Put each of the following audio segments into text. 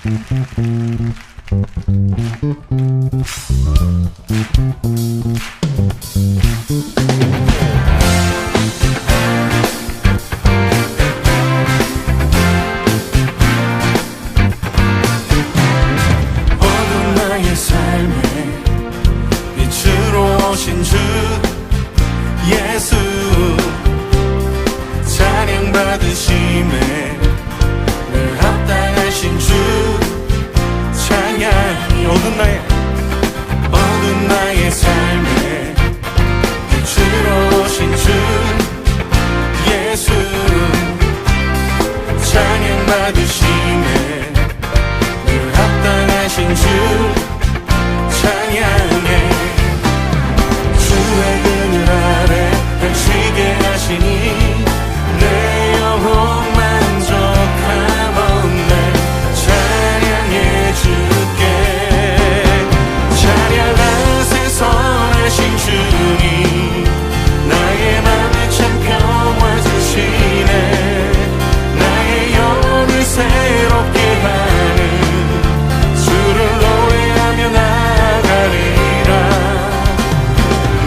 어두운 나의 삶에 빛으로 오신 주 예수, 찬양 받으심에 늘 합당하신 주 찬양. 어두운 나의 삶에 빛으로 오신 주 예수, 찬양 받으심에 늘 합당하신 주 찬양해. 주의 그늘 아래 펼치게 하시니 내 영혼 만족하건대 찬양해 주께. 찬양하세 선하신 주님, 나의 맘에 참 평화 주시네. 나의 영혼을 새롭게 하는 주를 노래하며 나가리라.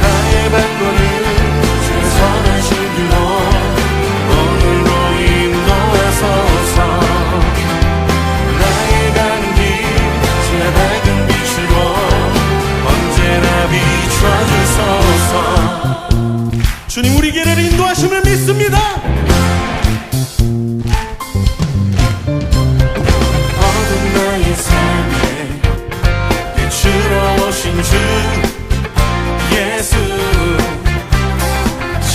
나의 발걸음 주의 선하신 길로 오늘도 인도하소서. 나의 가는 길 주의 밝은 빛으로 언제나 비춰주소서. 주님, 우리 길을 인도하심을 믿습니다. 어두운 나의 삶에 빛으로 오신 주 예수,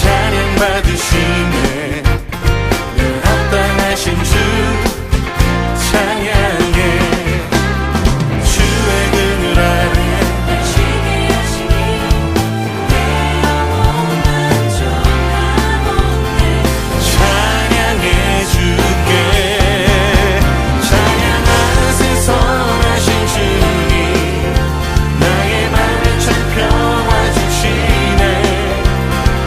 찬양 받으심에 늘 합당하신 주 찬양해. 주의 그늘 아래 펼치게 하시니 내 영혼 만족하건대 찬양해 주께. 찬양하세 선하신 주님, 나의 맘에 참 평화 주시네.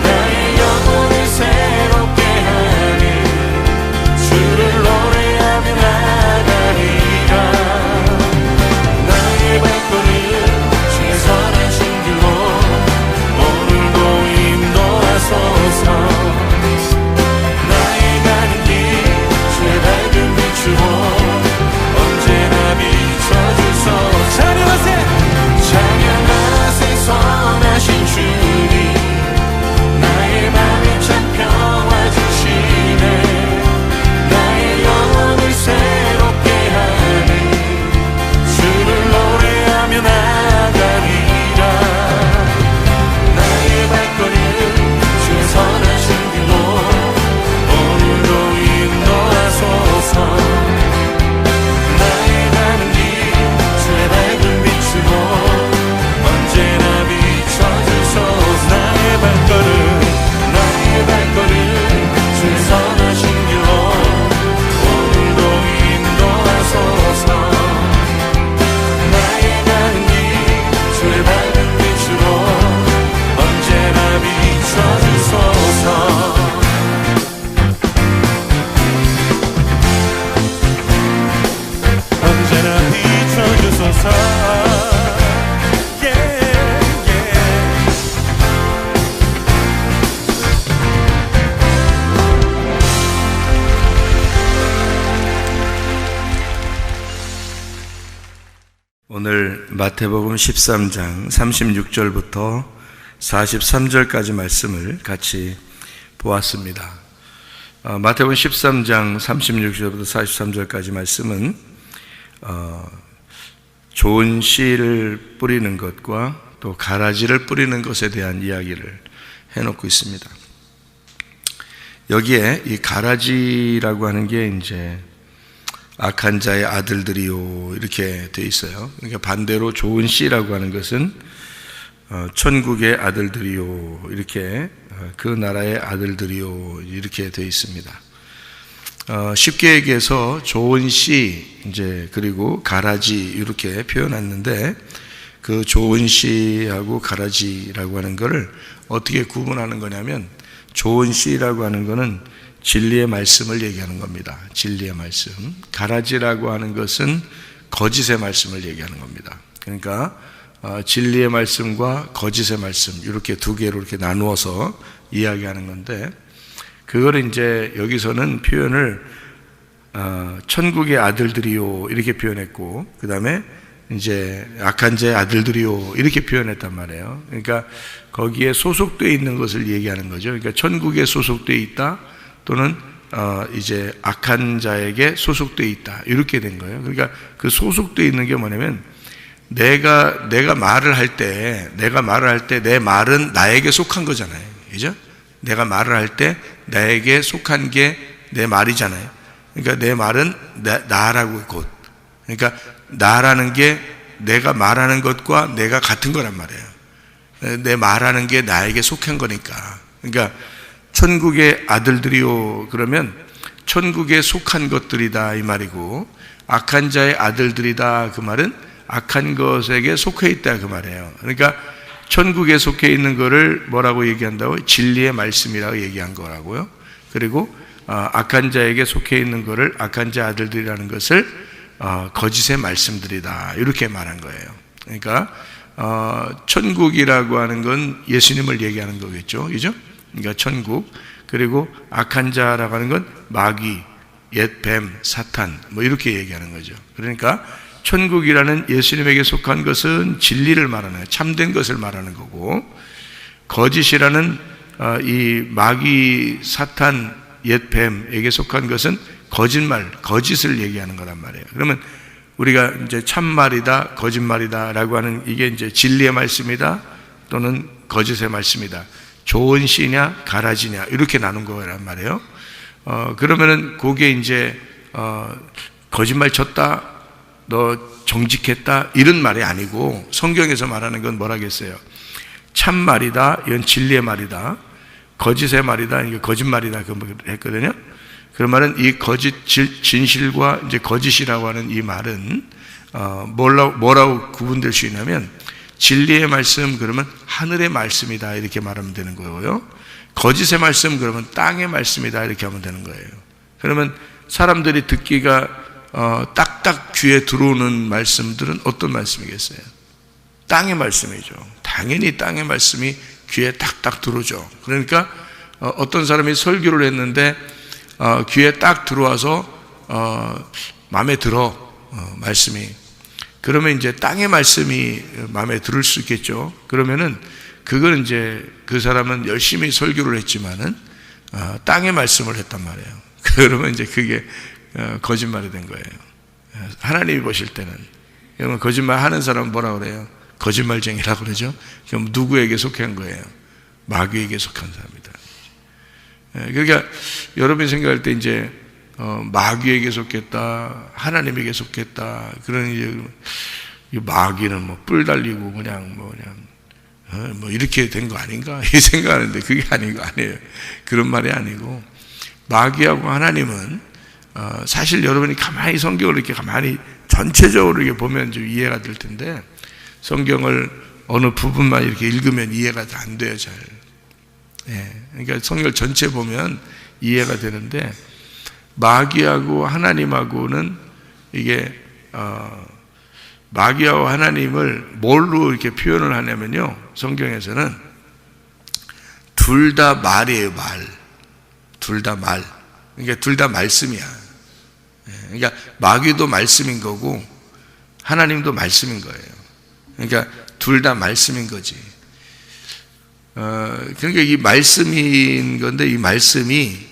나의 영혼을 새롭게 하는 주를 노래하며 나가리라. 나의 발걸음 주의 선하신 길로 오늘도 인도하소서. 나의 가는 길 주의 밝은 빛으로 언제나 비춰주소서. 찬양하세 선하신 주님, 나의 맘에 참 평화 주시네. 나의 영혼을 새롭게 하는 주를 노래하며 나가리라. 나의 발걸음 주의 선하신 길로 오늘도 인도하소서. 나의 가는 길 주의 밝은 빛으로 언제나 비춰주소서. 나의 발걸음 주의 선하신 길로 오늘도 인도하소서. 나의 가는 길 주의 밝은 빛으로 언제나 비춰주소서. 언제나 비춰주소서. 오늘 마태복음 13장 36절부터 43절까지 말씀을 같이 보았습니다. 마태복음 13장 36절부터 43절까지 말씀은 좋은 씨를 뿌리는 것과 또 가라지를 뿌리는 것에 대한 이야기를 해놓고 있습니다. 여기에 이 가라지라고 하는 게 이제 악한 자의 아들들이요 이렇게 돼 있어요. 그러니까 반대로 좋은 씨라고 하는 것은 천국의 아들들이요 이렇게 그 나라의 아들들이요 이렇게 돼 있습니다. 쉽게 얘기해서 좋은 씨 이제 그리고 가라지 이렇게 표현했는데 그 좋은 씨하고 가라지라고 하는 것을 어떻게 구분하는 거냐면 좋은 씨라고 하는 것은 진리의 말씀을 얘기하는 겁니다. 진리의 말씀. 가라지라고 하는 것은 거짓의 말씀을 얘기하는 겁니다. 그러니까 진리의 말씀과 거짓의 말씀 이렇게 두 개로 이렇게 나누어서 이야기하는 건데, 그걸 이제 여기서는 표현을 천국의 아들들이요 이렇게 표현했고, 그 다음에 이제 악한 자의 아들들이요 이렇게 표현했단 말이에요. 그러니까 거기에 소속되어 있는 것을 얘기하는 거죠. 그러니까 천국에 소속되어 있다, 또는 이제 악한 자에게 소속되어 있다, 이렇게 된 거예요. 그러니까 그 소속되어 있는 게 뭐냐면, 내가 말을 할 때 내 말은 나에게 속한 거잖아요. 그죠? 내가 말을 할 때 나에게 속한 게 내 말이잖아요. 그러니까 내 말은 나라고, 곧. 그러니까 나라는 게 내가 말하는 것과 내가 같은 거란 말이에요. 내 말하는 게 나에게 속한 거니까. 그러니까 천국의 아들들이요 그러면 천국에 속한 것들이다 이 말이고, 악한 자의 아들들이다 그 말은 악한 것에게 속해 있다 그 말이에요. 그러니까 천국에 속해 있는 거를 뭐라고 얘기한다고? 진리의 말씀이라고 얘기한 거라고요. 그리고 악한 자에게 속해 있는 거를 악한 자 아들들이라는 것을 거짓의 말씀들이다 이렇게 말한 거예요. 그러니까 천국이라고 하는 건 예수님을 얘기하는 거겠죠, 그죠? 그러니까 천국, 그리고 악한 자라고 하는 건 마귀, 옛 뱀, 사탄 뭐 이렇게 얘기하는 거죠. 그러니까 천국이라는 예수님에게 속한 것은 진리를 말하는, 참된 것을 말하는 거고, 거짓이라는 이 마귀, 사탄, 옛 뱀에게 속한 것은 거짓말, 거짓을 얘기하는 거란 말이에요. 그러면 우리가 이제 참말이다, 거짓말이다 라고 하는 이게 이제 진리의 말씀이다, 또는 거짓의 말씀이다, 좋은 씨냐 가라지냐 이렇게 나눈 거란 말이에요. 그러면은 그게 이제 거짓말 쳤다, 너 정직했다 이런 말이 아니고, 성경에서 말하는 건 뭐라겠어요? 참말이다, 이건 진리의 말이다, 거짓의 말이다, 이게 거짓말이다 그 했거든요. 그 말은 이 거짓, 진실과 이제 거짓이라고 하는 이 말은 뭐라고 구분될 수 있냐면, 진리의 말씀 그러면 하늘의 말씀이다 이렇게 말하면 되는 거고요. 거짓의 말씀 그러면 땅의 말씀이다 이렇게 하면 되는 거예요. 그러면 사람들이 듣기가 딱딱 귀에 들어오는 말씀들은 어떤 말씀이겠어요? 땅의 말씀이죠. 당연히 땅의 말씀이 귀에 딱딱 들어오죠. 그러니까 어떤 사람이 설교를 했는데 귀에 딱 들어와서 마음에 들어, 말씀이. 그러면 이제 땅의 말씀이 마음에 들을 수 있겠죠. 그러면은 그건 이제 그 사람은 열심히 설교를 했지만은 땅의 말씀을 했단 말이에요. 그러면 이제 그게 거짓말이 된 거예요. 하나님이 보실 때는. 그러면 거짓말 하는 사람은 뭐라 그래요? 거짓말쟁이라고 그러죠. 그럼 누구에게 속한 거예요? 마귀에게 속한 사람이다. 그러니까 여러분이 생각할 때 이제 마귀에게 속했다, 하나님에게 속했다, 그런 이제 마귀는 뭐 뿔 달리고 그냥 뭐 이렇게 된 거 아닌가 이 생각하는데, 그게 아니에요. 그런 말이 아니고, 마귀하고 하나님은 사실 여러분이 가만히 성경을 이렇게 가만히 전체적으로 이렇게 보면 좀 이해가 될 텐데, 성경을 어느 부분만 이렇게 읽으면 이해가 안 돼요, 잘. 그러니까 성경 전체 보면 이해가 되는데, 마귀하고 하나님하고는 이게 마귀하고 하나님을 뭘로 이렇게 표현을 하냐면요, 성경에서는 둘 다 말이에요, 말. 둘 다 말. 그러니까 둘 다 말씀이야. 그러니까 마귀도 말씀인 거고 하나님도 말씀인 거예요. 그러니까 둘 다 말씀인 거지. 그러니까 이 말씀인 건데, 이 말씀이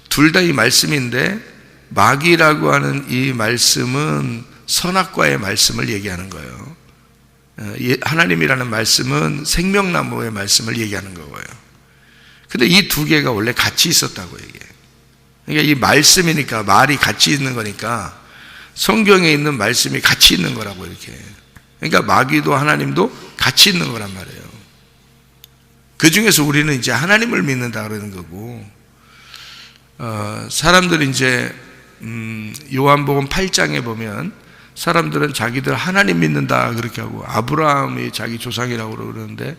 둘 다 이 말씀인데, 마귀라고 하는 이 말씀은 선악과의 말씀을 얘기하는 거예요. 하나님이라는 말씀은 생명나무의 말씀을 얘기하는 거고요. 근데 이 두 개가 원래 같이 있었다고 얘기해요. 그러니까 이 말씀이니까, 말이 같이 있는 거니까 성경에 있는 말씀이 같이 있는 거라고 이렇게. 그러니까 마귀도 하나님도 같이 있는 거란 말이에요. 그 중에서 우리는 이제 하나님을 믿는다 그러는 거고, 사람들이 이제 요한복음 8장에 보면 사람들은 자기들 하나님 믿는다 그렇게 하고, 아브라함이 자기 조상이라고 그러는데,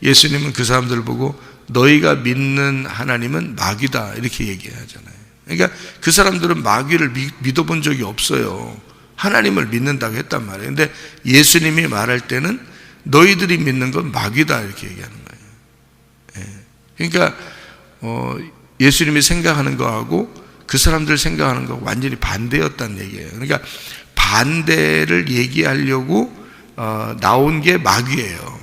예수님은 그 사람들을 보고 너희가 믿는 하나님은 마귀다 이렇게 얘기하잖아요. 그러니까 그 사람들은 마귀를 믿어본 적이 없어요. 하나님을 믿는다고 했단 말이에요. 근데 예수님이 말할 때는 너희들이 믿는 건 마귀다 이렇게 얘기하는 거예요. 그러니까 예수님이 생각하는 거하고 그 사람들 생각하는 거 완전히 반대였다는 얘기예요. 그러니까 반대를 얘기하려고 나온 게 마귀예요.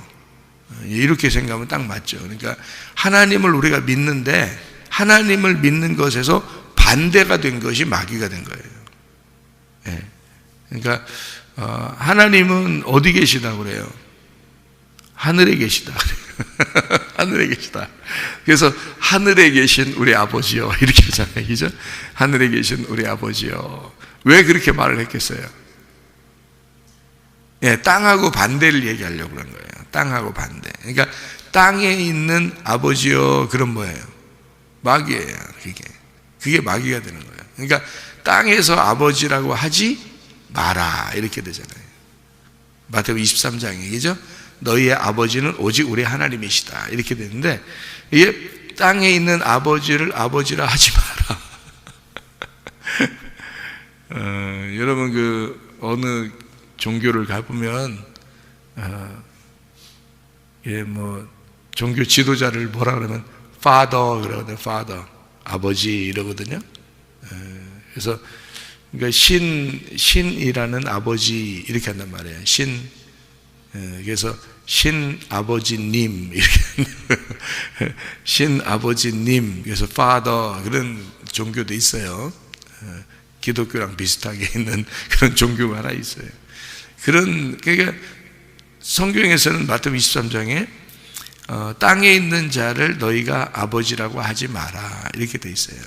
이렇게 생각하면 딱 맞죠. 그러니까 하나님을 우리가 믿는데 하나님을 믿는 것에서 반대가 된 것이 마귀가 된 거예요. 그러니까 하나님은 어디 계시다고 그래요? 하늘에 계시다. 하늘에 계시다. 그래서 하늘에 계신 우리 아버지요 이렇게 하잖아요. 그죠? 하늘에 계신 우리 아버지요. 왜 그렇게 말을 했겠어요? 땅하고 반대를 얘기하려고 그런 거예요. 땅하고 반대. 그러니까 땅에 있는 아버지요, 그럼 뭐예요? 마귀예요. 그게 마귀가 되는 거예요. 그러니까 땅에서 아버지라고 하지 마라 이렇게 되잖아요. 마태복음 23장 얘기죠. 너희의 아버지는 오직 우리 하나님이시다 이렇게 되는데, 이게 땅에 있는 아버지를 아버지라 하지 마라. 여러분 그 어느 종교를 가보면 뭐 종교 지도자를 뭐라 그러면 father 그러거든요. father 아버지 이러거든요. 그래서 그러니까 신이라는 아버지 이렇게 한단 말이에요. 그래서 신 아버지님 이렇게 신 아버지님 그래서 father 그런 종교도 있어요. 기독교랑 비슷하게 있는 그런 종교가 하나 있어요. 그러니까 성경에서는 마태복음 23장에 땅에 있는 자를 너희가 아버지라고 하지 마라 이렇게 돼 있어요.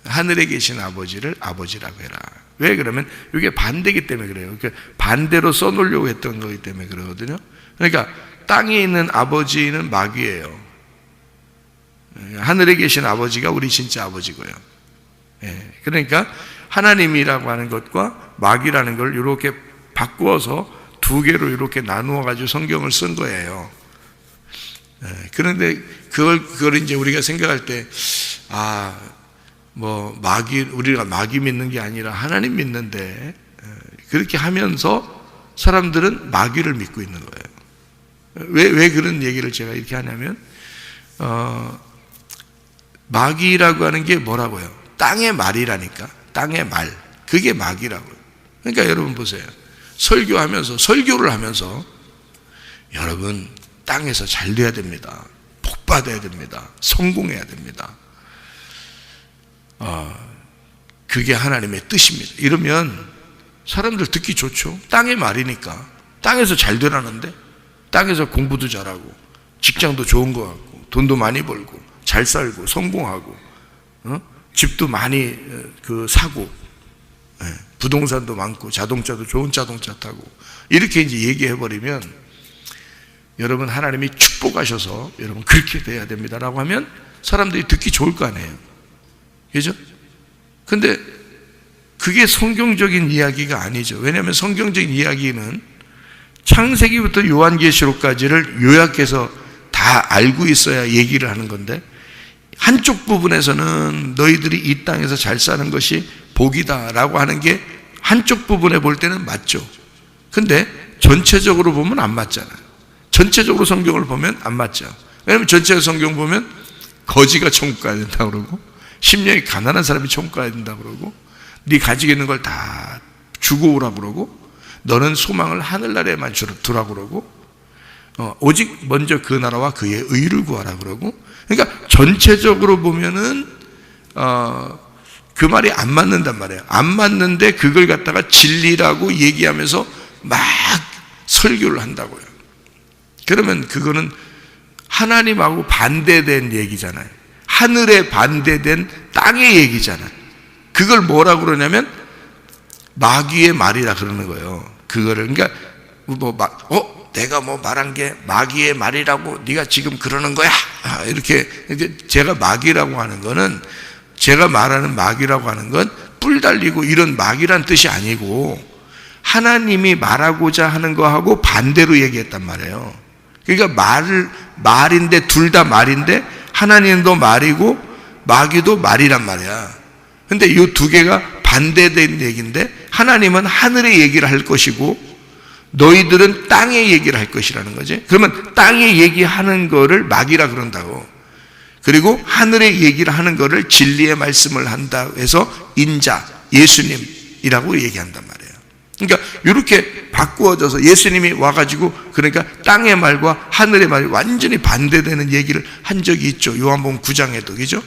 하늘에 계신 아버지를 아버지라고 해라. 왜 그러면 이게 반대이기 때문에 그래요. 그러니까 반대로 써놓으려고 했던 거기 때문에 그러거든요. 그러니까 땅에 있는 아버지는 마귀예요. 하늘에 계신 아버지가 우리 진짜 아버지고요. 그러니까 하나님이라고 하는 것과 마귀라는 걸 이렇게 바꾸어서 두 개로 이렇게 나누어 가지고 성경을 쓴 거예요. 그런데 그걸 이제 우리가 생각할 때 뭐 우리가 마귀 믿는 게 아니라 하나님 믿는데 그렇게 하면서 사람들은 마귀를 믿고 있는 거예요. 왜 그런 얘기를 제가 이렇게 하냐면 마귀라고 하는 게 뭐라고요? 땅의 말이라니까. 땅의 말. 그게 마귀라고요. 그러니까 여러분 보세요. 설교를 하면서 여러분 땅에서 잘 돼야 됩니다. 복 받아야 됩니다. 성공해야 됩니다. 그게 하나님의 뜻입니다. 이러면 사람들 듣기 좋죠. 땅의 말이니까. 땅에서 잘 되라는데 땅에서 공부도 잘하고 직장도 좋은 것 같고 돈도 많이 벌고 잘 살고 성공하고 집도 많이 사고 부동산도 많고 자동차도 좋은 자동차 타고 이렇게 이제 얘기해 버리면 여러분 하나님이 축복하셔서 여러분 그렇게 돼야 됩니다라고 하면 사람들이 듣기 좋을 거 아니에요. 그죠? 근데 그게 성경적인 이야기가 아니죠. 왜냐하면 성경적인 이야기는 창세기부터 요한계시록까지를 요약해서 다 알고 있어야 얘기를 하는 건데 한쪽 부분에서는 너희들이 이 땅에서 잘 사는 것이 복이다라고 하는 게 한쪽 부분에 볼 때는 맞죠. 근데 전체적으로 보면 안 맞잖아요. 전체적으로 성경을 보면 안 맞죠. 왜냐하면 전체 성경 보면 거지가 천국 가야 된다고 그러고 심령이 가난한 사람이 천국 가야 된다고 그러고 네 가지고 있는 걸 다 주고 오라고 그러고 너는 소망을 하늘나라에만 두라고 그러고 오직 먼저 그 나라와 그의 의를 구하라 그러고 그러니까 전체적으로 보면은 그 말이 안 맞는단 말이에요. 안 맞는데 그걸 갖다가 진리라고 얘기하면서 막 설교를 한다고요. 그러면 그거는 하나님하고 반대된 얘기잖아요. 하늘에 반대된 땅의 얘기잖아요. 그걸 뭐라고 그러냐면 마귀의 말이라 그러는 거예요. 그거를 그러니까 내가 뭐 말한 게 마귀의 말이라고 네가 지금 그러는 거야? 이렇게 제가 마귀라고 하는 거는 제가 말하는 마귀라고 하는 건 뿔 달리고 이런 마귀란 뜻이 아니고 하나님이 말하고자 하는 거하고 반대로 얘기했단 말이에요. 그러니까 말인데 둘 다 말인데 하나님도 말이고 마귀도 말이란 말이야. 근데 이 두 개가 반대된 얘기인데, 하나님은 하늘의 얘기를 할 것이고 너희들은 땅의 얘기를 할 것이라는 거지. 그러면 땅의 얘기하는 거를 마귀라 그런다고. 그리고 하늘의 얘기를 하는 거를 진리의 말씀을 한다 해서 인자, 예수님이라고 얘기한단 말이에요. 그러니까 이렇게 바꾸어져서 예수님이 와가지고, 그러니까 땅의 말과 하늘의 말이 완전히 반대되는 얘기를 한 적이 있죠. 요한복음 9장에도, 그죠?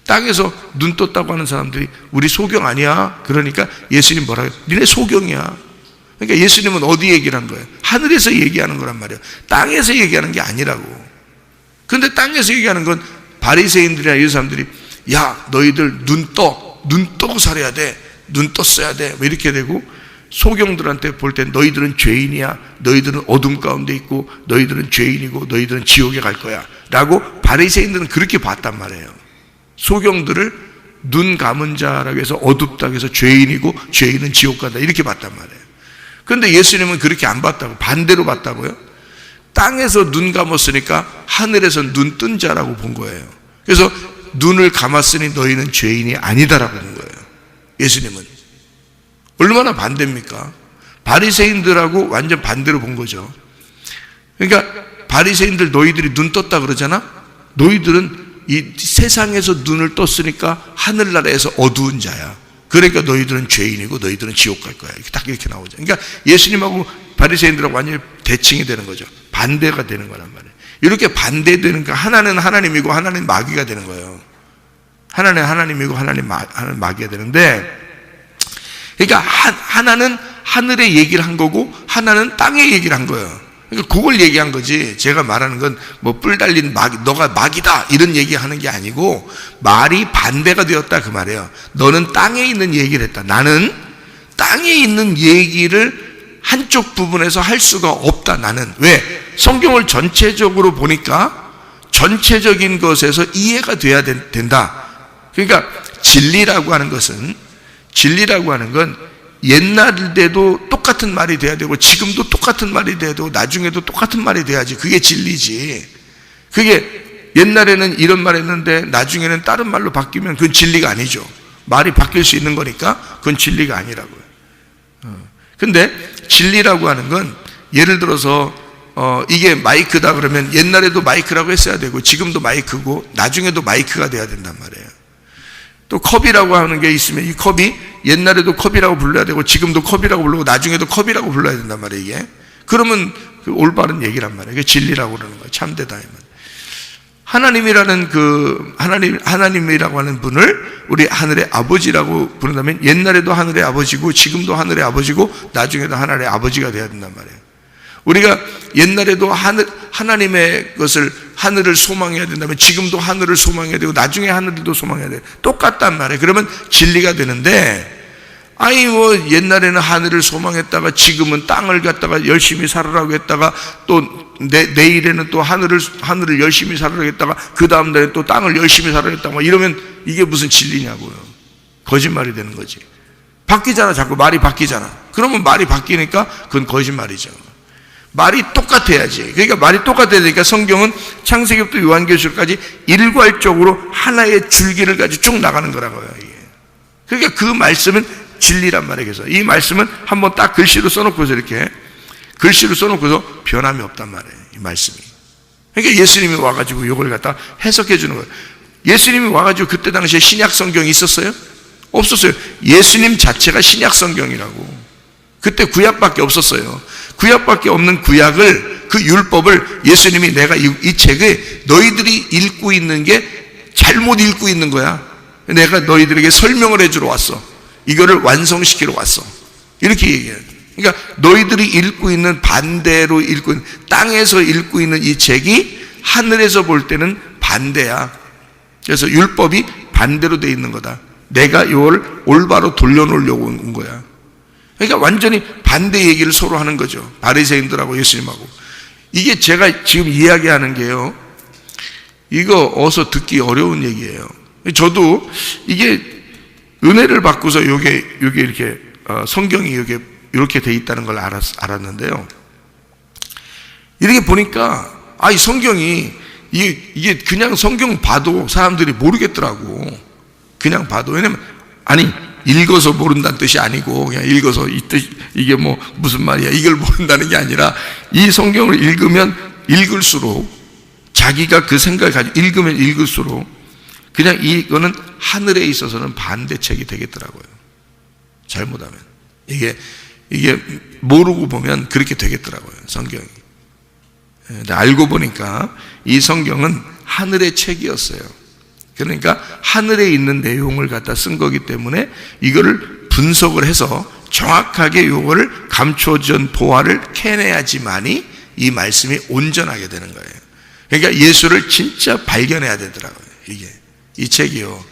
땅에서 눈 떴다고 하는 사람들이 우리 소경 아니야? 그러니까 예수님 뭐라고 해요? 니네 소경이야. 그러니까 예수님은 어디 얘기를 한 거예요? 하늘에서 얘기하는 거란 말이에요. 땅에서 얘기하는 게 아니라고. 근데 땅에서 얘기하는 건 바리새인들이나 이 사람들이, 야 너희들 눈 뜨고 살아야 돼, 눈 떴어야 돼, 뭐 이렇게 되고, 소경들한테 볼 때 너희들은 죄인이야, 너희들은 어둠 가운데 있고 너희들은 죄인이고 너희들은 지옥에 갈 거야 라고 바리새인들은 그렇게 봤단 말이에요. 소경들을 눈 감은 자라고 해서 어둡다고 해서 죄인이고 죄인은 지옥 간다 이렇게 봤단 말이에요. 그런데 예수님은 그렇게 안 봤다고, 반대로 봤다고요. 땅에서 눈 감았으니까 하늘에서 눈 뜬 자라고 본 거예요. 그래서 눈을 감았으니 너희는 죄인이 아니다라고 본 거예요. 예수님은 얼마나 반대입니까? 바리새인들하고 완전 반대로 본 거죠. 그러니까 바리새인들 너희들이 눈 떴다 그러잖아. 너희들은 이 세상에서 눈을 떴으니까 하늘나라에서 어두운 자야. 그러니까 너희들은 죄인이고 너희들은 지옥 갈 거야. 이렇게 딱 이렇게 나오죠. 그러니까 예수님하고 바리새인들하고 완전히 대칭이 되는 거죠. 반대가 되는 거란 말이에요. 이렇게 반대되니까 하나는 하나님이고 하나는 마귀가 되는 거예요. 하나는 하나님이고 하나는 마귀가 되는데, 그러니까 하나는 하늘의 얘기를 한 거고 하나는 땅의 얘기를 한 거예요. 그러니까 그걸 얘기한 거지. 제가 말하는 건 뭐 뿔 달린 마귀, 너가 마귀다 이런 얘기하는 게 아니고, 말이 반대가 되었다 그 말이에요. 너는 땅에 있는 얘기를 했다. 나는 땅에 있는 얘기를 한쪽 부분에서 할 수가 없다. 나는 왜? 성경을 전체적으로 보니까 전체적인 것에서 이해가 돼야 된다. 그러니까 진리라고 하는 건 옛날에도 똑같은 말이 돼야 되고 지금도 똑같은 말이 돼야 되고 나중에도 똑같은 말이 돼야지 그게 진리지. 그게 옛날에는 이런 말 했는데 나중에는 다른 말로 바뀌면 그건 진리가 아니죠. 말이 바뀔 수 있는 거니까 그건 진리가 아니라고요. 근데 진리라고 하는 건, 예를 들어서 이게 마이크다 그러면 옛날에도 마이크라고 했어야 되고 지금도 마이크고 나중에도 마이크가 돼야 된단 말이에요. 또 컵이라고 하는 게 있으면 이 컵이 옛날에도 컵이라고 불러야 되고 지금도 컵이라고 부르고 나중에도 컵이라고 불러야 된단 말이에요. 이게 그러면 그 올바른 얘기란 말이에요. 이게 진리라고 그러는 거예요. 참되다 이 말. 하나님이라는 하나님이라고 하는 분을 우리 하늘의 아버지라고 부른다면 옛날에도 하늘의 아버지고 지금도 하늘의 아버지고 나중에도 하늘의 아버지가 돼야 된단 말이에요. 우리가 옛날에도 하나님의 것을, 하늘을 소망해야 된다면 지금도 하늘을 소망해야 되고 나중에 하늘도 소망해야 돼요. 똑같단 말이에요. 그러면 진리가 되는데, 아니 뭐 옛날에는 하늘을 소망했다가 지금은 땅을 갖다가 열심히 살으라고 했다가 또 내일에는 또 하늘을 열심히 살으라고 했다가 그 다음 날에 또 땅을 열심히 살으라고 했다가 이러면 이게 무슨 진리냐고요. 거짓말이 되는 거지. 바뀌잖아. 자꾸 말이 바뀌잖아. 그러면 말이 바뀌니까 그건 거짓말이죠. 말이 똑같아야지. 그러니까 말이 똑같아야 되니까 성경은 창세기부터 요한계시록까지 일괄적으로 하나의 줄기를 가지고 쭉 나가는 거라고요. 이게. 그러니까 그 말씀은 진리란 말이에요. 그래서 이 말씀은 한번 딱 글씨로 써놓고서 이렇게 글씨로 써놓고서 변함이 없단 말이에요. 이 말씀이. 그러니까 예수님이 와가지고 이걸 갖다 해석해 주는 거예요. 예수님이 와가지고 그때 당시에 신약 성경이 있었어요? 없었어요. 예수님 자체가 신약 성경이라고. 그때 구약밖에 없었어요. 구약밖에 없는 구약을, 그 율법을 예수님이 내가 이 책에 너희들이 읽고 있는 게 잘못 읽고 있는 거야. 내가 너희들에게 설명을 해주러 왔어. 이거를 완성시키러 왔어. 이렇게 얘기해요. 그러니까 너희들이 읽고 있는, 반대로 읽고 있는, 땅에서 읽고 있는 이 책이 하늘에서 볼 때는 반대야. 그래서 율법이 반대로 돼 있는 거다. 내가 이걸 올바로 돌려놓으려고 온 거야. 그러니까 완전히 반대 얘기를 서로 하는 거죠. 바리새인들하고 예수님하고. 이게 제가 지금 이야기하는 게요, 이거 어서 듣기 어려운 얘기예요. 저도 이게 은혜를 받고서 요게 이렇게 성경이 이렇게 돼 있다는 걸 알았는데요. 이렇게 보니까 이 성경이 이게 그냥 성경 봐도 사람들이 모르겠더라고. 그냥 봐도. 왜냐면, 아니, 읽어서 모른다는 뜻이 아니고, 그냥 읽어서 이 뜻, 이게 뭐 무슨 말이야. 이걸 모른다는 게 아니라, 이 성경을 읽으면 읽을수록, 자기가 그 생각을 가지고 읽으면 읽을수록, 그냥 이거는 하늘에 있어서는 반대책이 되겠더라고요. 잘못하면. 이게 모르고 보면 그렇게 되겠더라고요, 성경이. 근데 알고 보니까 이 성경은 하늘의 책이었어요. 그러니까 하늘에 있는 내용을 갖다 쓴 거기 때문에 이거를 분석을 해서 정확하게 요거를 감춰진 보화를 캐내야지만이 이 말씀이 온전하게 되는 거예요. 그러니까 예수를 진짜 발견해야 되더라고요, 이 책이요.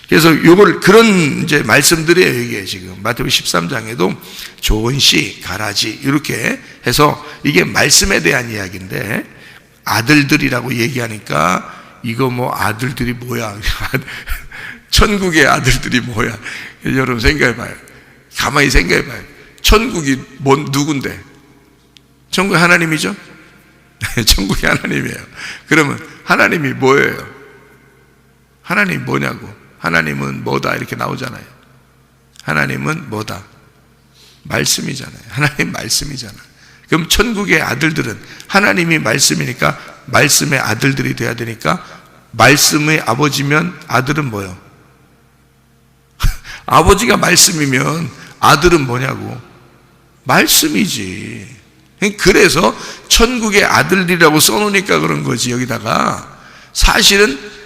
그래서 요걸 그런 이제 말씀들이에요, 이게 지금. 마태복음 13장에도 좋은 씨, 가라지, 이렇게 해서 이게 말씀에 대한 이야기인데, 아들들이라고 얘기하니까 이거 뭐 아들들이 뭐야. 천국의 아들들이 뭐야. 여러분 생각해봐요. 가만히 생각해봐요. 천국이 누군데? 천국이 하나님이죠? 천국이 하나님이에요. 그러면 하나님이 뭐예요? 하나님이 뭐냐고. 하나님은 뭐다 이렇게 나오잖아요. 하나님은 뭐다? 말씀이잖아요. 하나님 말씀이잖아요. 그럼 천국의 아들들은 하나님이 말씀이니까 말씀의 아들들이 돼야 되니까 말씀의 아버지면 아들은 뭐예요? 아버지가 말씀이면 아들은 뭐냐고? 말씀이지. 그래서 천국의 아들들이라고 써놓으니까 그런 거지. 여기다가 사실은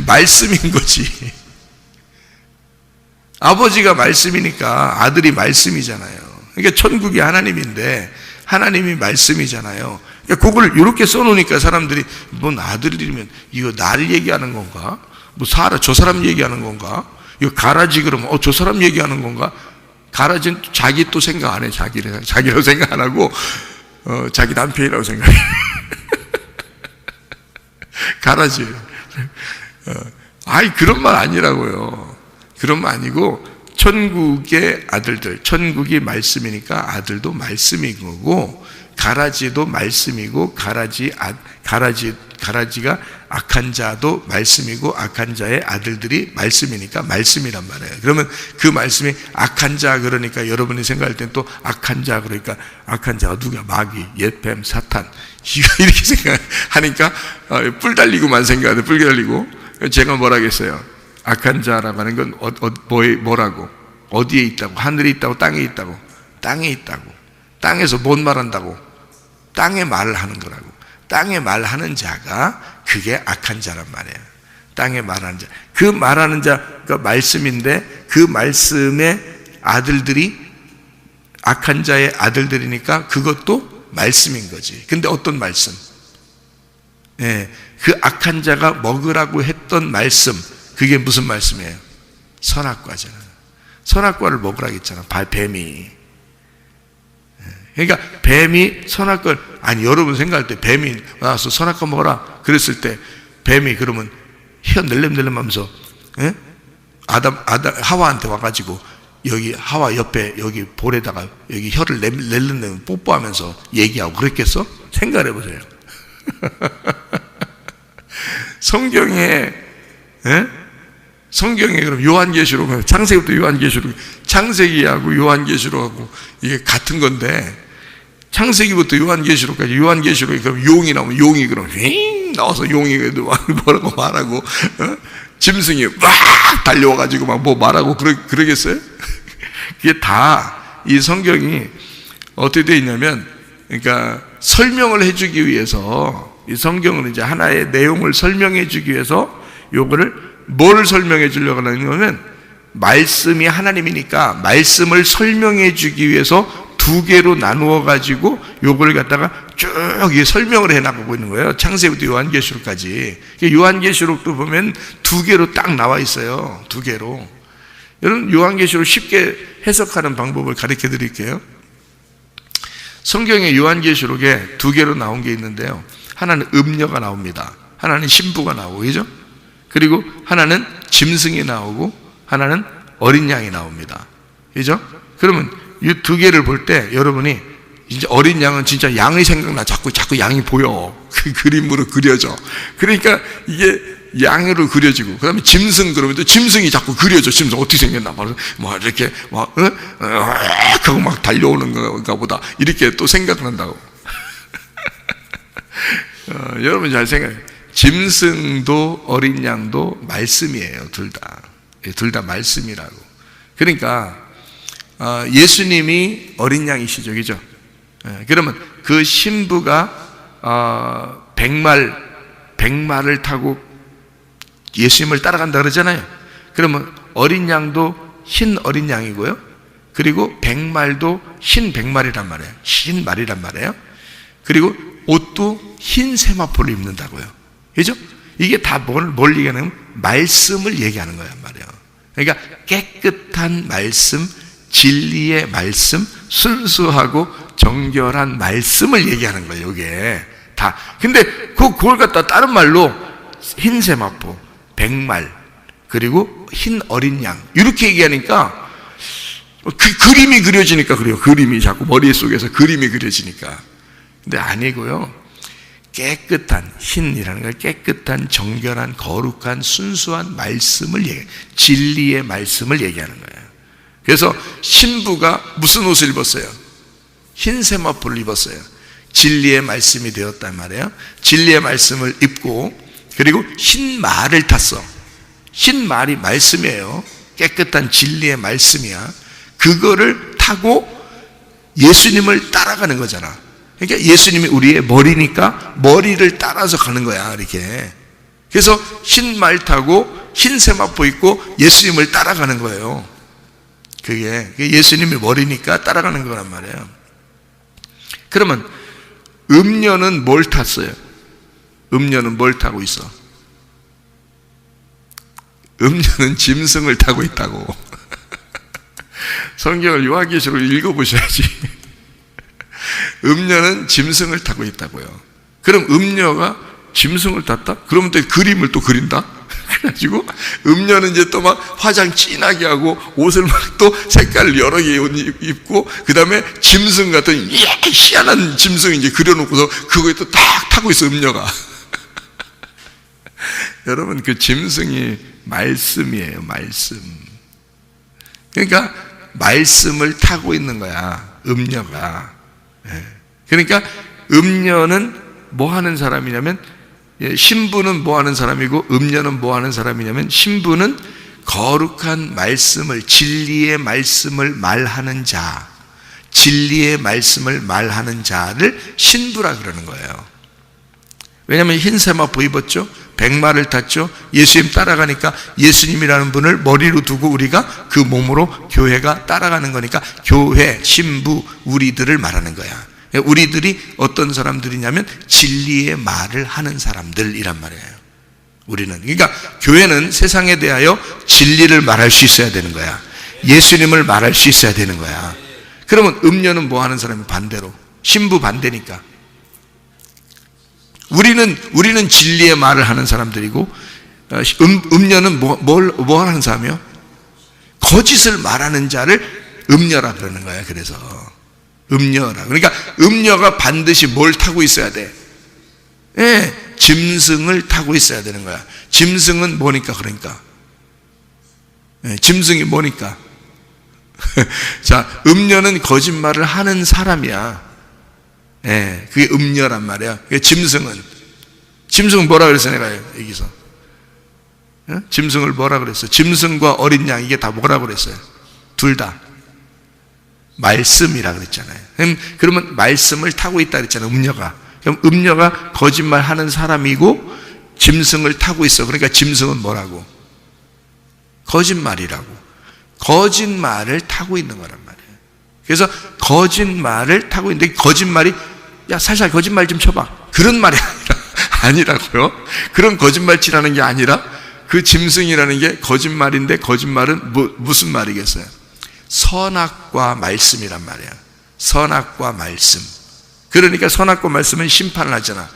말씀인 거지. 아버지가 말씀이니까 아들이 말씀이잖아요. 그러니까 천국이 하나님인데 하나님이 말씀이잖아요. 그러니까 그걸 이렇게 써놓으니까 사람들이 뭔 아들이면 이거 나를 얘기하는 건가? 뭐 저 사람 얘기하는 건가? 이거 가라지 그러면 저 사람 얘기하는 건가? 가라지는 자기 또 생각 안 해. 자기라고 생각 안 하고 자기 남편이라고 생각해. 가라지. 아이 그런 말 아니라고요. 그런 말 아니고 천국의 아들들, 천국이 말씀이니까 아들도 말씀인 거고, 가라지도 말씀이고, 가라지가 악한 자도 말씀이고, 악한 자의 아들들이 말씀이니까 말씀이란 말이에요. 그러면 그 말씀이 악한 자 그러니까 여러분이 생각할 땐 또 악한 자 그러니까 악한 자가 누가? 마귀, 옛뱀, 사탄 이렇게 생각하니까 뿔 달리고만 생각하는데 뿔 달리고. 제가 뭐라겠어요? 악한 자라고 하는 건 뭐라고? 어디에 있다고? 하늘에 있다고? 땅에 있다고? 땅에 있다고. 땅에서 뭔 말한다고? 땅에 말을 하는 거라고. 땅에 말하는 자가 그게 악한 자란 말이에요. 땅에 말하는 자. 그 말하는 자가 말씀인데 그 말씀의 아들들이 악한 자의 아들들이니까 그것도 말씀인 거지. 근데 어떤 말씀? 그 악한 자가 먹으라고 했던 말씀, 그게 무슨 말씀이에요? 선악과잖아. 선악과를 먹으라고 했잖아. 뱀이. 그러니까 뱀이 선악과를, 아니 여러분 생각할 때 뱀이 나와서 선악과 먹어라 그랬을 때 뱀이 그러면 혀 낼름낼름 하면서 하와한테 와가지고 여기 하와 옆에 여기 볼에다가 여기 혀를 낼름낼름 뽀뽀하면서 얘기하고 그랬겠어? 생각을 해보세요. 성경에 그럼 요한계시록, 창세기부터 요한계시록, 창세기하고 요한계시록하고 이게 같은 건데, 창세기부터 요한계시록까지, 요한계시록에 그럼 용이 나오면 용이 그럼 휙 나와서 용이 뭐라고 말하고, 짐승이 막 달려와가지고 막 뭐 말하고 그러겠어요? 그게 다 이 성경이 어떻게 되어 있냐면, 그러니까 설명을 해주기 위해서, 이 성경은 이제 하나의 내용을 설명해 주기 위해서 요거를 뭘 설명해 주려고 하냐면, 말씀이 하나님이니까 말씀을 설명해 주기 위해서 두 개로 나누어 가지고 요걸 갖다가 쭉 설명을 해 나가고 있는 거예요. 창세기부터 요한계시록까지. 요한계시록도 보면 두 개로 딱 나와 있어요. 두 개로. 여러분 요한계시록 쉽게 해석하는 방법을 가르쳐 드릴게요. 성경의 요한계시록에 두 개로 나온 게 있는데요. 하나는 음녀가 나옵니다. 하나는 신부가 나오고, 그죠? 그리고 하나는 짐승이 나오고, 하나는 어린 양이 나옵니다. 그죠? 그러면 이 두 개를 볼 때 여러분이 이제 어린 양은 진짜 양이 생각나. 자꾸 양이 보여. 그 그림으로 그려져. 그러니까 이게 양으로 그려지고, 그 다음에 짐승 그러면 또 짐승이 자꾸 그려져. 짐승 어떻게 생겼나. 막 이렇게 하고 막 달려오는 건가 보다. 이렇게 또 생각난다고. 여러분 잘 생각해요. 짐승도 어린 양도 말씀이에요. 둘 다 말씀이라고. 그러니까 예수님이 어린 양이시죠, 그죠? 그러면 그 신부가 백말을 타고 예수님을 따라간다 그러잖아요. 그러면 어린 양도 흰 어린 양이고요, 그리고 백말도 흰 백말이란 말이에요. 흰 말이란 말이에요. 그리고 옷도 흰 세마포를 입는다고요. 그죠? 이게 다 뭘 얘기하냐면 말씀을 얘기하는 거란 말이에요. 그러니까 깨끗한 말씀, 진리의 말씀, 순수하고 정결한 말씀을 얘기하는 거예요. 이게 다. 근데 그걸 갖다 다른 말로 흰 세마포, 백말, 그리고 흰 어린 양 이렇게 얘기하니까 그 그림이 그려지니까 그래요. 그림이 자꾸 머릿속에서 그림이 그려지니까. 근데 아니고요. 깨끗한, 흰이라는 걸 깨끗한, 정결한, 거룩한, 순수한 말씀을 얘기해요. 진리의 말씀을 얘기하는 거예요. 그래서 신부가 무슨 옷을 입었어요? 흰 세마포를 입었어요. 진리의 말씀이 되었단 말이에요. 진리의 말씀을 입고, 그리고 흰 말을 탔어. 흰 말이 말씀이에요. 깨끗한 진리의 말씀이야. 그거를 타고 예수님을 따라가는 거잖아. 그러니까 예수님이 우리의 머리니까 머리를 따라서 가는 거야, 이렇게. 그래서 흰 말 타고 흰 세마포 입고 예수님을 따라가는 거예요. 그게 예수님이 머리니까 따라가는 거란 말이에요. 그러면 음녀는 뭘 탔어요? 음녀는 뭘 타고 있어? 음녀는 짐승을 타고 있다고. 성경을 요한계시록으로 읽어보셔야지. 음녀는 짐승을 타고 있다고요. 그럼 음녀가 짐승을 탔다? 그러면 또 그림을 또 그린다? 그래가지고 음녀는 이제 또 막 화장 진하게 하고 옷을 막 또 색깔 여러 개 입고, 그 다음에 짐승 같은 희한한 짐승 이제 그려놓고서 그거에 또 딱 타고 있어, 음녀가. 여러분, 그 짐승이 말씀이에요, 말씀. 그러니까 말씀을 타고 있는 거야, 음녀가. 그러니까 음녀는 뭐 하는 사람이냐면, 신부는 뭐 하는 사람이고 음녀는 뭐 하는 사람이냐면, 신부는 거룩한 말씀을, 진리의 말씀을 말하는 자, 진리의 말씀을 말하는 자를 신부라 그러는 거예요. 왜냐하면 흰 세마포 입었죠, 백마를 탔죠, 예수님 따라가니까 예수님이라는 분을 머리로 두고 우리가 그 몸으로 교회가 따라가는 거니까 교회, 신부, 우리들을 말하는 거야. 우리들이 어떤 사람들이냐면 진리의 말을 하는 사람들이란 말이에요. 우리는, 그러니까 교회는 세상에 대하여 진리를 말할 수 있어야 되는 거야. 예수님을 말할 수 있어야 되는 거야. 그러면 음녀는 뭐 하는 사람이? 반대로 신부 반대니까. 우리는 진리의 말을 하는 사람들이고, 음녀는 뭐 하는 사람이요? 거짓을 말하는 자를 음녀라 그러는 거야. 그래서 음녀라. 그러니까 음녀가 반드시 뭘 타고 있어야 돼? 짐승을 타고 있어야 되는 거야. 짐승은 뭐니까? 그러니까 짐승이 뭐니까? 자, 음녀는 거짓말을 하는 사람이야. 그게 음녀란 말이야. 짐승은 뭐라 그랬어? 내가 여기서 짐승을 뭐라 그랬어? 짐승과 어린 양, 이게 다 뭐라 그랬어요? 둘 다 말씀이라 그랬잖아요. 그러면 말씀을 타고 있다 그랬잖아요, 음녀가. 그럼 음녀가 거짓말 하는 사람이고 짐승을 타고 있어. 그러니까 짐승은 뭐라고? 거짓말이라고. 거짓말을 타고 있는 거란 말이에요. 그래서 거짓말을 타고 있는데, 거짓말이 야 살살 거짓말 좀 쳐봐, 그런 말이 아니라고요. 그런 거짓말치라는 게 아니라, 그 짐승이라는 게 거짓말인데, 거짓말은 무슨 말이겠어요? 선악과 말씀이란 말이야. 선악과 말씀. 그러니까 선악과 말씀은 심판을 하잖아.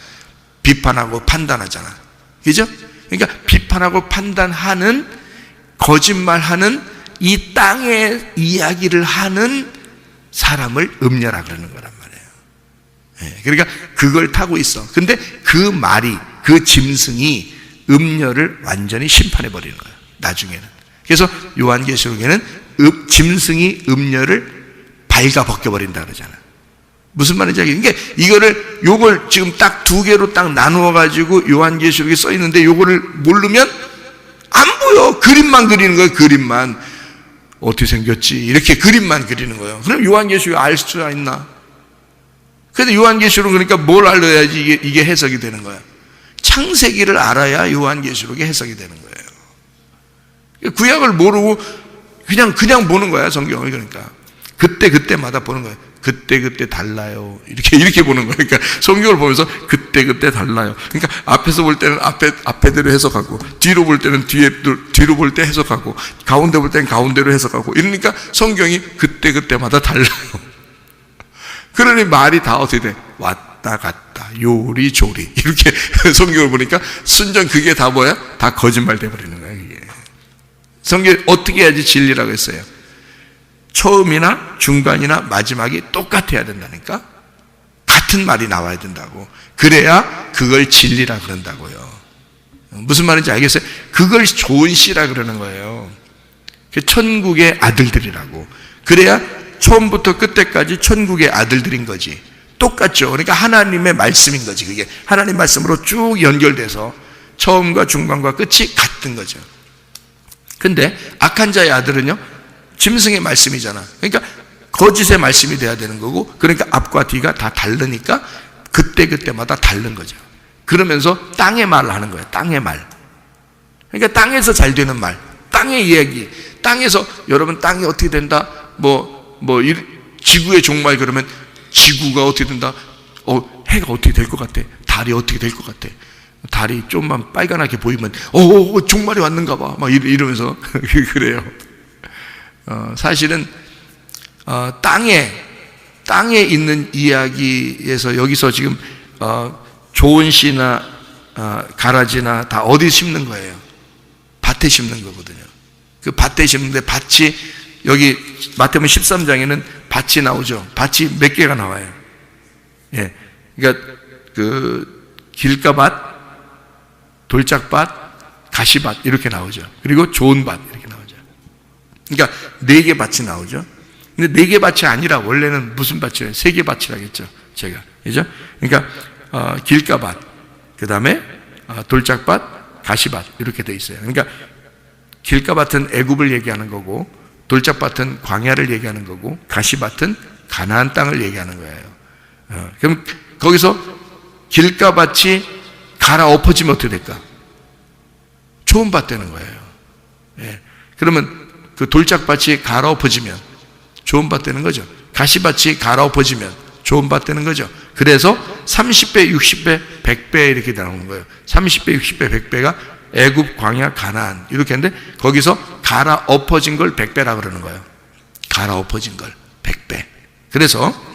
비판하고 판단하잖아. 그죠? 그러니까 비판하고 판단하는, 거짓말하는, 이 땅의 이야기를 하는 사람을 음녀라 그러는 거란 말이에요. 그러니까 그걸 타고 있어. 근데 그 말이, 그 짐승이 음녀를 완전히 심판해 버리는 거예요, 나중에는. 그래서 요한계시록에는 짐승이 음녀를 발가 벗겨버린다 그러잖아. 무슨 말인지 알겠는데, 요걸 지금 딱 두 개로 딱 나누어 가지고 요한계시록에 써 있는데, 요거를 모르면 안 보여. 그림만 그리는 거예요. 그림만. 어떻게 생겼지? 이렇게 그림만 그리는 거예요. 그럼 요한계시록 알 수가 있나? 근데 요한계시록, 그러니까 뭘 알아야지 이게 해석이 되는 거야. 창세기를 알아야 요한계시록이 해석이 되는 거예요. 구약을 모르고 그냥 보는 거야, 성경을. 그러니까 그때마다 보는 거예요. 그때 달라요. 이렇게 보는 거예요. 그러니까 성경을 보면서 그때 달라요. 그러니까 앞에서 볼 때는 앞에대로 해석하고, 뒤로 볼 때는 뒤로 볼 때 해석하고, 가운데 볼 때는 가운데로 해석하고, 이러니까 성경이 그때마다 달라요. 그러니 말이 다 어떻게 돼? 왔다 갔다, 요리조리, 이렇게 성경을 보니까 순전 그게 다 뭐야? 다 거짓말 돼버리는 거야, 이게. 성경이 어떻게 해야지 진리라고 했어요? 처음이나 중간이나 마지막이 똑같아야 된다니까? 같은 말이 나와야 된다고. 그래야 그걸 진리라 그런다고요. 무슨 말인지 알겠어요? 그걸 좋은 씨라 그러는 거예요. 천국의 아들들이라고. 그래야 처음부터 끝까지 천국의 아들들인 거지. 똑같죠. 그러니까 하나님의 말씀인 거지. 그게 하나님 말씀으로 쭉 연결돼서 처음과 중간과 끝이 같은 거죠. 근데 악한 자의 아들은요, 짐승의 말씀이잖아. 그러니까 거짓의 말씀이 돼야 되는 거고, 그러니까 앞과 뒤가 다 다르니까 그때마다 다른 거죠. 그러면서 땅의 말을 하는 거예요. 땅의 말. 그러니까 땅에서 잘 되는 말, 땅의 이야기. 땅에서 여러분, 땅이 어떻게 된다? 지구의 종말, 그러면 지구가 어떻게 된다? 해가 어떻게 될 것 같아? 달이 어떻게 될 것 같아? 달이 좀만 빨간하게 보이면 종말이 왔는가 봐, 막 이러면서 그래요. 사실은 땅에 있는 이야기에서 여기서 지금 좋은 씨나 가라지나 다 어디 심는 거예요? 밭에 심는 거거든요. 그 밭에 심는데 밭이, 여기 마태복음 13장에는 밭이 나오죠. 밭이 몇 개가 나와요. 예, 그러니까 그 길가밭, 돌짝밭, 가시밭 이렇게 나오죠. 그리고 좋은 밭 이렇게 나오죠. 그러니까 4개 밭이 나오죠. 근데 4개 밭이 아니라 원래는 무슨 밭이에요? 3개 밭이라겠죠, 제가. 그죠? 그러니까 길가밭, 그 다음에 돌짝밭, 가시밭 이렇게 돼 있어요. 그러니까 길가밭은 애굽을 얘기하는 거고, 돌짝밭은 광야를 얘기하는 거고, 가시밭은 가나안 땅을 얘기하는 거예요. 그럼 거기서 길가밭이 갈아엎어지면 어떻게 될까? 좋은 밭 되는 거예요. 예. 그러면 그 돌짝밭이 갈아엎어지면 좋은 밭 되는 거죠. 가시밭이 갈아엎어지면 좋은 밭 되는 거죠. 그래서 30배, 60배, 100배 이렇게 나오는 거예요. 30배, 60배, 100배가 애굽, 광야, 가나안 이렇게 했는데, 거기서 갈아엎어진 걸 100배라 그러는 거예요. 갈아엎어진 걸 100배. 그래서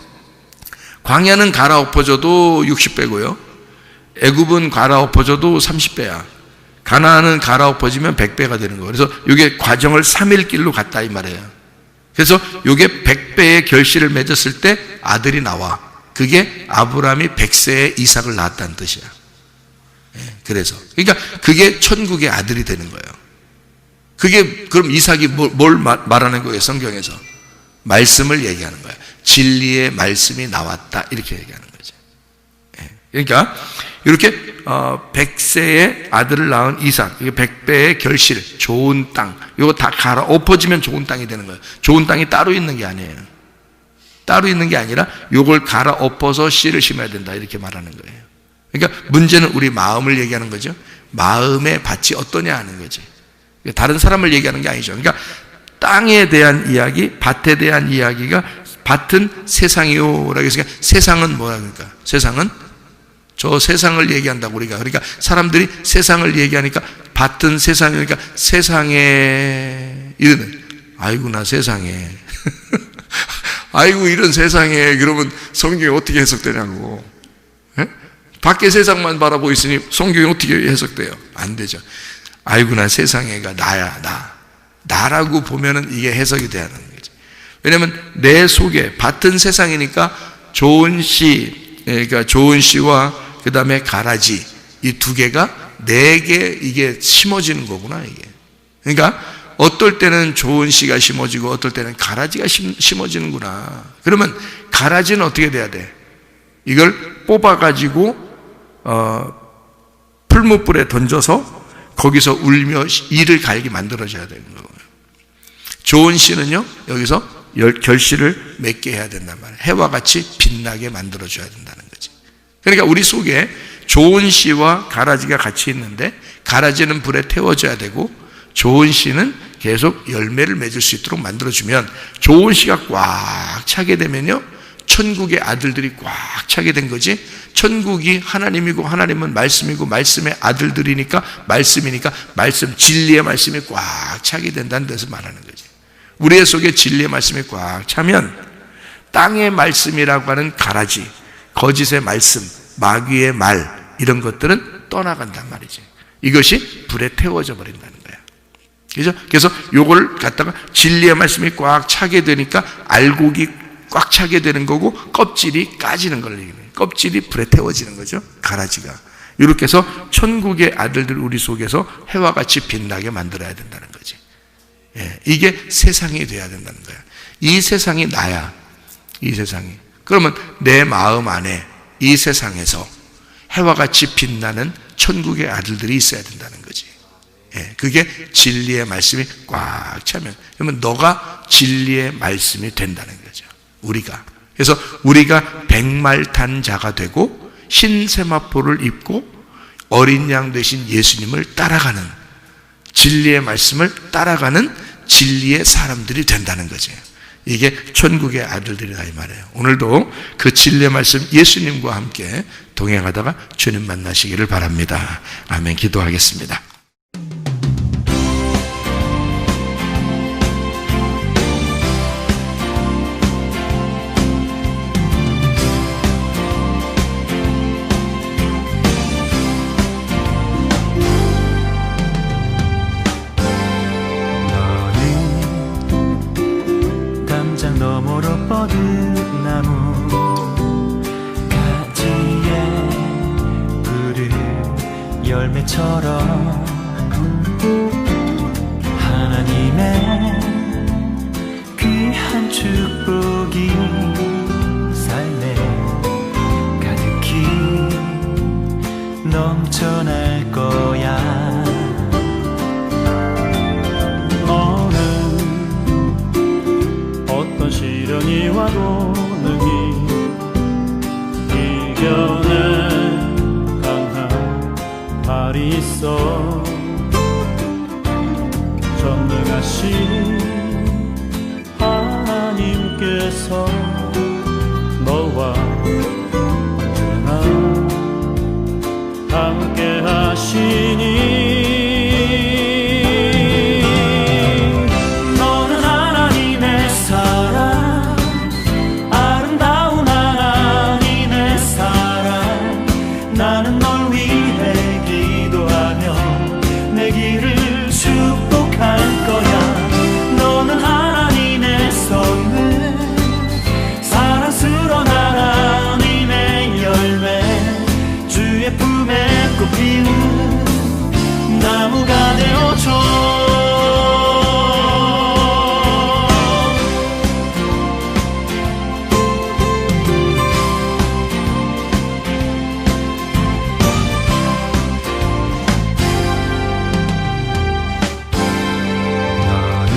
광야는 갈아엎어져도 60배고요, 애굽은 갈아엎어져도 30배야. 가나안은 갈아엎어지면 100배가 되는 거예요. 그래서 이게 과정을 3일 길로 갔다 이 말이에요. 그래서 이게 100배의 결실을 맺었을 때 아들이 나와. 그게 아브라함이 100세에 이삭을 낳았다는 뜻이야. 그래서 그러니까 그게 천국의 아들이 되는 거예요. 그게 그럼 이삭이 뭘 말하는 거예요? 성경에서 말씀을 얘기하는 거예요. 진리의 말씀이 나왔다 이렇게 얘기하는 거죠. 그러니까 이렇게 100세의 아들을 낳은 이삭, 이게 100배의 결실, 좋은 땅, 이거 다 갈아엎어지면 좋은 땅이 되는 거예요. 좋은 땅이 따로 있는 게 아니에요. 따로 있는 게 아니라 이걸 갈아엎어서 씨를 심어야 된다 이렇게 말하는 거예요. 그러니까 문제는 우리 마음을 얘기하는 거죠. 마음의 밭이 어떠냐 하는 거지. 다른 사람을 얘기하는 게 아니죠. 그러니까 땅에 대한 이야기, 밭에 대한 이야기가, 밭은 세상이요라고 했으니까 세상은 뭐라 그러니까? 세상은 저 세상을 얘기한다고 우리가. 그러니까 사람들이 세상을 얘기하니까 밭은 세상이니까 세상에 이러는, 아이고나 세상에 아이고 이런 세상에, 그러면 성경이 어떻게 해석되냐고. 예? 밖에 세상만 바라보고 있으니 성경이 어떻게 해석돼요? 안 되죠. 아이고나 세상에가 나야, 나라고 보면은 이게 해석이 돼야 하는 거죠. 왜냐면 내 속에 밭은 세상이니까 좋은 씨, 그러니까 좋은 씨와 그 다음에 가라지, 이 두 개가 네 개 이게 심어지는 거구나, 이게. 그러니까 어떨 때는 좋은 씨가 심어지고 어떨 때는 가라지가 심어지는구나. 그러면 가라지는 어떻게 돼야 돼? 이걸 뽑아가지고 풀무불에 던져서 거기서 울며 이를 갈게 만들어줘야 되는 거예요. 좋은 씨는요, 여기서 결실을 맺게 해야 된단 말이에요. 해와 같이 빛나게 만들어줘야 된다는 거지. 그러니까 우리 속에 좋은 씨와 가라지가 같이 있는데, 가라지는 불에 태워져야 되고 좋은 씨는 계속 열매를 맺을 수 있도록 만들어주면, 좋은 씨가 꽉 차게 되면요, 천국의 아들들이 꽉 차게 된 거지. 천국이 하나님이고 하나님은 말씀이고 말씀의 아들들이니까 말씀이니까 말씀, 진리의 말씀이 꽉 차게 된다는 데서 말하는 거지. 우리 속에 진리의 말씀이 꽉 차면 땅의 말씀이라고 하는 가라지, 거짓의 말씀, 마귀의 말, 이런 것들은 떠나간단 말이지. 이것이 불에 태워져 버린다는 거야. 그죠? 그래서 요걸 갖다가 진리의 말씀이 꽉 차게 되니까 알곡이 꽉 차게 되는 거고, 껍질이 까지는 걸 얘기해요. 껍질이 불에 태워지는 거죠, 가라지가. 이렇게 해서 천국의 아들들 우리 속에서 해와 같이 빛나게 만들어야 된다는 거지. 예, 이게 세상이 돼야 된다는 거야. 이 세상이 나야, 이 세상이. 그러면 내 마음 안에 이 세상에서 해와 같이 빛나는 천국의 아들들이 있어야 된다는 거지. 예, 그게 진리의 말씀이 꽉 차면, 그러면 너가 진리의 말씀이 된다는 거죠, 우리가. 그래서 우리가 백말탄자가 되고 흰세마포를 입고 어린 양 되신 예수님을 따라가는, 진리의 말씀을 따라가는 진리의 사람들이 된다는 거죠. 이게 천국의 아들들이다 이 말이에요. 오늘도 그 진리의 말씀 예수님과 함께 동행하다가 주님 만나시기를 바랍니다. 아멘. 기도하겠습니다. 너머로 뻗은 나무 가지에 푸른 열매처럼 하나님의 귀한 축복이 삶에 가득히 넘쳐날 거야. 시련이 와도 능히 이겨낸 강한 발이 있어. 전능하신 하나님께서 너와 언제나 함께 하시니 나무가 되어줘. 너는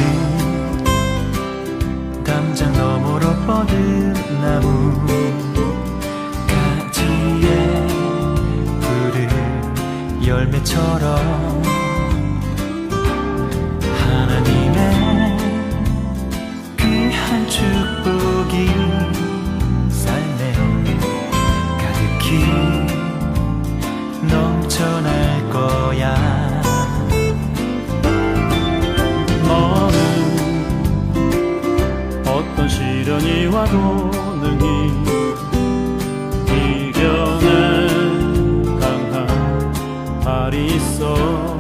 담장 너머로 뻗은 나무 가지에 푸른 열매처럼 하나님의 귀한 축복이 삶에 가득히 넘쳐날 거야. 너는 어떤 시련이 와도 능히 이겨낸 발이 있어.